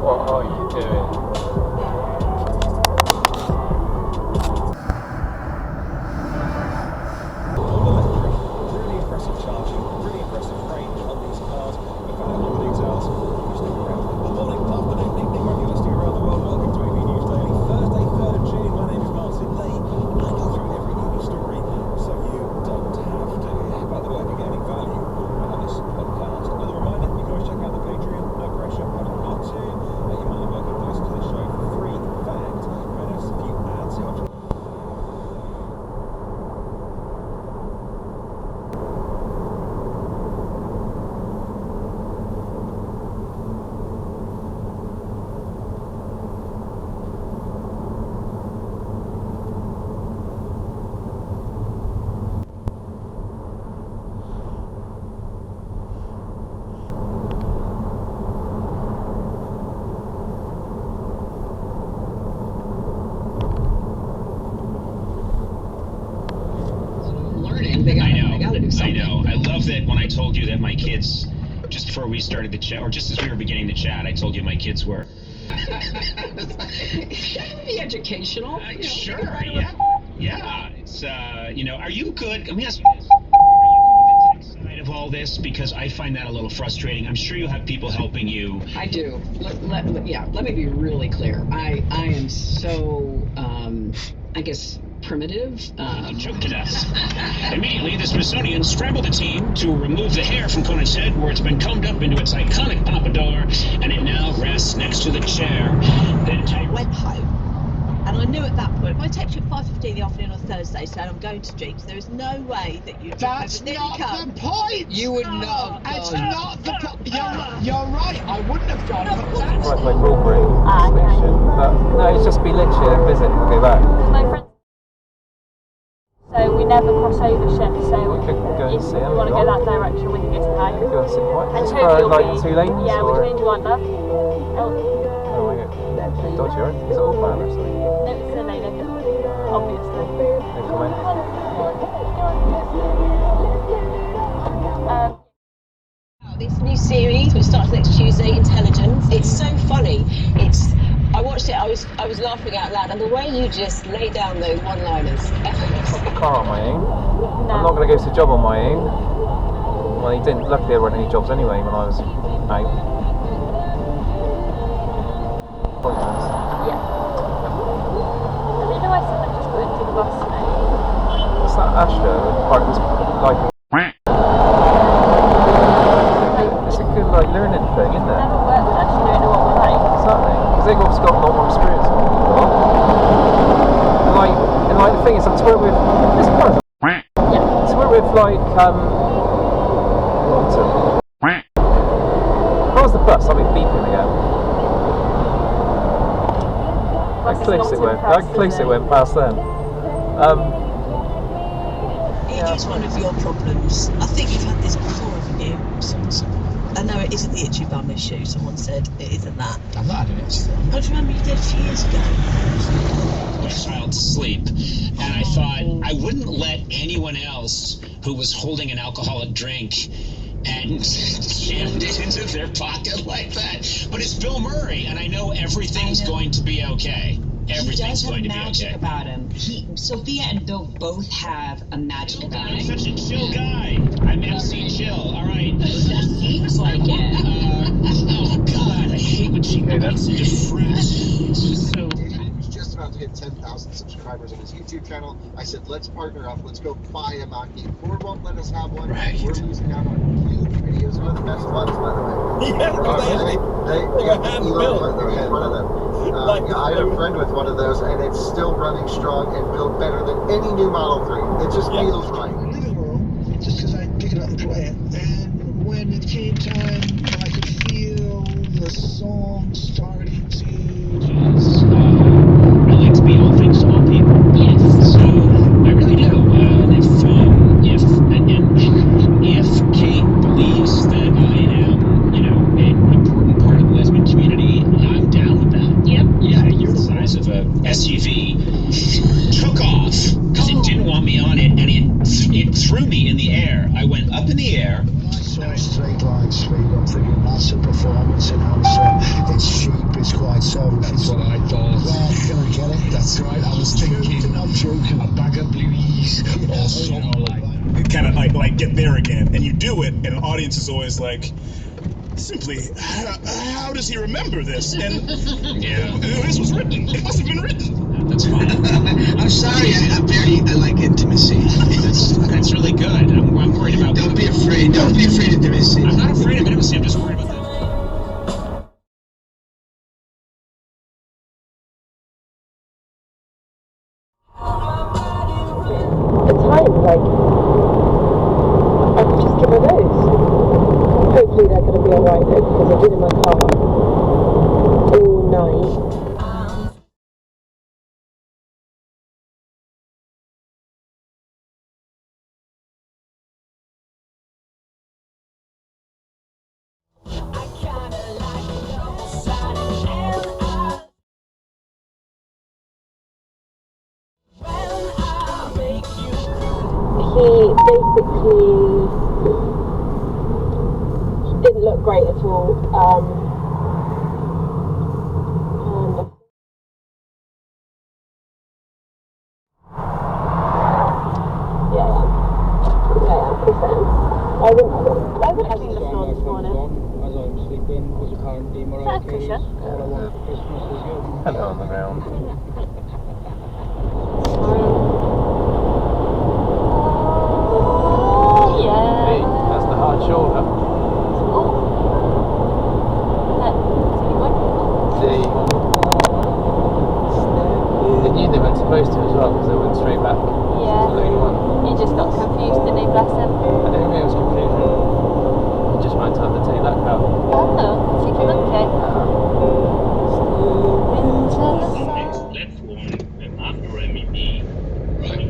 What are you doing? Really impressive charging, really impressive range on these cars. We'll find out all the details. You stick around. Good morning, afternoon, evening, wherever you're listening around the world. Welcome to EV News Daily. Thursday, 3rd of June. My name is Martin Lee. I go through every EV story so you don't have to. By the way, if you get any value out of this podcast, another reminder, you can always check out the Patreon. No pressure, haven't got to. You're more than welcome to listen to the show for free. In fact, and a few ads help. I know. I love that when I told you that my kids, just before we started the chat, or just as we were beginning the chat, I told you my kids were. That would be educational. Sure, yeah. Yeah. It's, are you good? Let me ask you this. Are you good with the tech side of all this? Because I find that a little frustrating. I'm sure you'll have people helping you. I do. Let me be really clear. I am so, I guess, primitive. Choked to death. Immediately, the Smithsonian scrambled the team to remove the hair from Conant's head, where it's been combed up into its iconic pompadour, and it now rests next to the chair. Went home, and I knew at that point, if I text you at 5:15 in the afternoon on Thursday saying I'm going to Drinks, there is no way that you. That's not the point. You would not. It's not the point. You're right. I wouldn't have gone. No, But that's Right by Mulberry station. But no, it's just be literally a visit and go back. My friends. So we never cross over ships. So We could go and if see we them. want to go that direction, we can get to that. Go and sit quite. And Just hopefully for like it'll be, 2 lanes. yeah, or... which lane do you want, love? Oh my god. Dodgy, right? Is it all plan or something? No, it's a lady, obviously. No comment. This new series, which starts next Tuesday, Intelligence. It's so funny. I watched it. I was laughing out loud, and the way you just lay down those one-liners, effortless. The car on my own. No. I'm not going to go to the job on my own. Well, he didn't. Luckily, there weren't any jobs anyway when I was out. Pointless. Yeah. And you know I said I just put into the bus today? What's that Astra? Like, was like. It's a good learning thing, isn't it? Never worked with actually, don't know what we're like. Exactly. Because they've obviously got a lot more experience than we've got. And the thing is, to work with this part. Yeah. To work with if I was the bus, I'd be beeping again. How close it went past them. It is one of your problems. I think you've had this before, haven't you? I know it isn't the itchy bum issue. Someone said it isn't that. I've not had an itchy bum. I remember you did a few years ago. My child to sleep, and I thought I wouldn't let anyone else who was holding an alcoholic drink and jammed it into their pocket like that. But it's Bill Murray, and I know everything's going to be okay. Everything's going to be okay. About him. Sophia and Bill both have a magic about him. He's such a chill guy. I'm MC Chill. All right. That seems like it. Oh God, I hate when she gets into fruits. It's just so. Just about to hit 10,000 subscribers on his YouTube channel. I said, let's partner up. Let's go buy a Mach-E. Ford won't let us have one. Right. We're losing out on huge videos. One of the best ones, by the way. Yeah, They got hand-built. one of them. I had a friend with one of those, and it's still running strong and built better than any new Model 3. It just feels right. living room just because I pick it up and play it. And when it came time, I could feel the song starting to. I like to be all things to all people. Yes. So I really do. If Kate believes that I am, an important part of the lesbian community, I'm down with that. Yep. Yeah, you're the size of a SUV. Took off because it didn't want me on it, and it threw me in the air. I went up in the air. I saw a straight line speed. I'm thinking that's a performance enhancer. It's cheap. So That's what I thought. where can I get it? That's right. I was thinking I'm joking. a bag of blueies or something like. Kind of like get there again, and you do it, and an audience is always like, simply, how does he remember this? And this was written. It must have been written. That's fine. I'm sorry. I like intimacy. That's really good. I'm worried about. Don't be afraid. Don't be afraid of intimacy. I'm not afraid of intimacy. I'm just worried about that. The time, like, I could just give her those. Hopefully they're going to be alright though, because I've been in my car all night. He didn't look great at all. I wouldn't have seen the floor this morning. As I'm sleeping, because apparently Mariah Carey's All I Want for Christmas is You. Hello on the round. Yeah. Hey, that's the hard shoulder. See. They knew they weren't supposed to as well, because they went straight back. Yeah. To lane one. He just got confused, didn't he, bless him? I don't think it was confusion. He just went to take that car. Oh, cheeky monkey. Platform after MEB,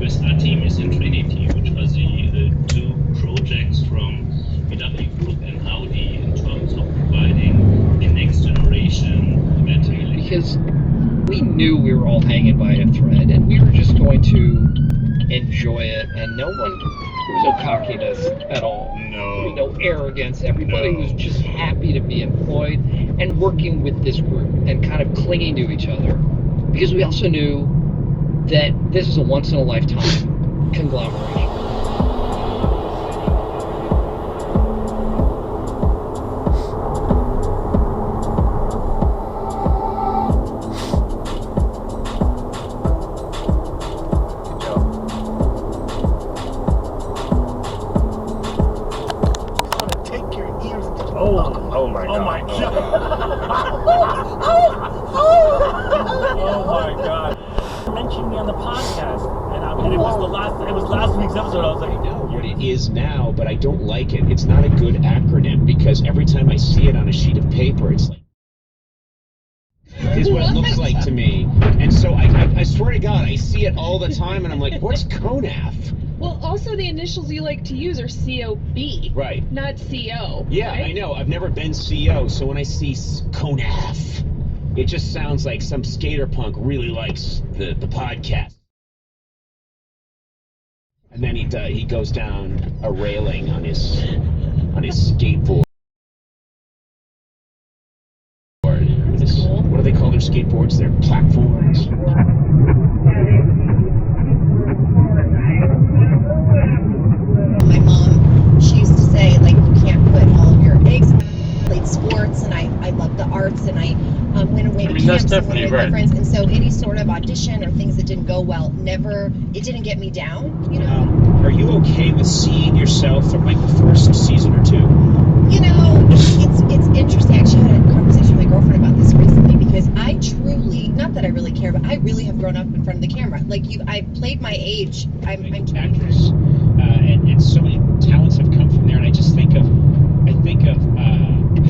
with our team is in Trinity, which was the two projects from VW Group and Audi in terms of providing the next generation battery. Because we knew we were all hanging by a thread, and we were just going to enjoy it, and no one was no cockiness at all. No. There was no arrogance. Everybody was just happy to be employed and working with this group and kind of clinging to each other, because we also knew that this is a once-in-a-lifetime conglomeration. Oh my god. Oh my god. Oh my god. Mentioned me on the podcast, and it was last week's episode. I was like, I know what it is now, but I don't like it. It's not a good acronym, because every time I see it on a sheet of paper, it's like, is what it looks like to me. And so I swear to God, I see it all the time, and I'm like, what's CONAF? Well, also the initials you like to use are COB. Right. Not CO. Yeah, right? I know. I've never been CO, so when I see CONAF, it just sounds like some skater punk really likes the podcast. And then he goes down a railing on his skateboard. What do they call their skateboards? They're platforms. My mom, she used to say, like, you can't put all of your eggs. I played sports, and I loved the arts, and I went away to camps and went with my friends. And so any sort of audition or things that didn't go well, it didn't get me down, you know? Are you okay with seeing yourself from like the first season or two? You know, it's interesting. I actually had a conversation with my girlfriend about this recently, because I truly, not that I really care, but I really have grown up in front of the camera. Like I've played my age. I'm actress, and so many talents have come from there. And I think of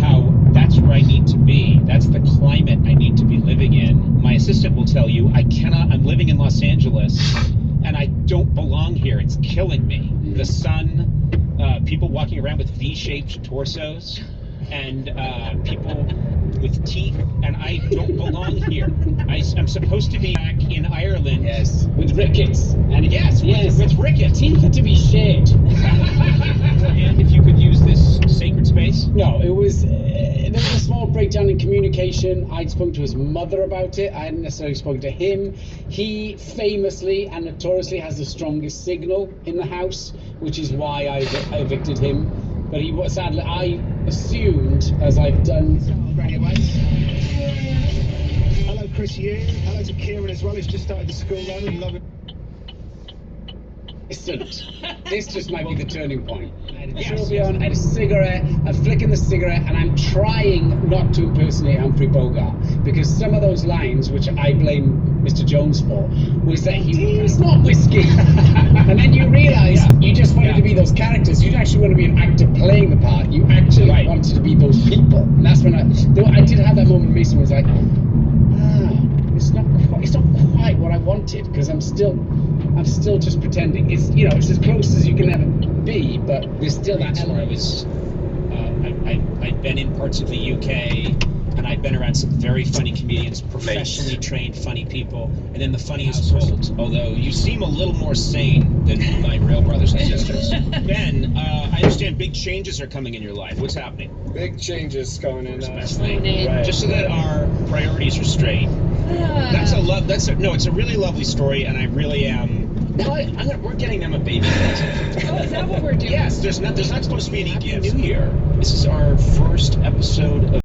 how that's where I need to be. That's the climate I need to be living in. My assistant will tell you I'm living in Los Angeles, and I don't belong here. It's killing me. The sun, people walking around with V-shaped torsos, and people with teeth, and I don't belong here. I'm supposed to be back in Ireland. Yes. With rickets. And with rickets. Teeth to be shaved. And if you could use this sacred space? No, there was small breakdown in communication. I'd spoken to his mother about it. I hadn't necessarily spoken to him. He famously and notoriously has the strongest signal in the house, which is why I evicted him. But he was, sadly, I assumed, as I've done anyway. Hello, Chris. Hello to Kieran as well. He's just started the school run and loving. This just might be the turning point. I had a trophy on, I had a cigarette, I'm flicking the cigarette, and I'm trying not to impersonate Humphrey Bogart, because some of those lines, which I blame Mr. Jones for, was that he was not whiskey. And then you realise you just wanted to be those characters. You didn't actually want to be an actor playing the part. You actually wanted to be those people. And that's when I did have that moment. Mason was like, it's not quite what I wanted, because I'm still just pretending. It's it's as close as you can ever be, but there's still that element. Where I was, I'd been in parts of the UK, and I'd been around some very funny comedians, professionally trained funny people, and then the funniest household. Although you seem a little more sane than my real brothers and sisters. Ben, I understand big changes are coming in your life. What's happening? Big changes coming in. Right. Just so that our priorities are straight. It's a really lovely story, and I really am. We're getting them a baby present. Oh, is that what we're doing? Yes, there's not supposed to be any gifts. New Year. This is our first episode of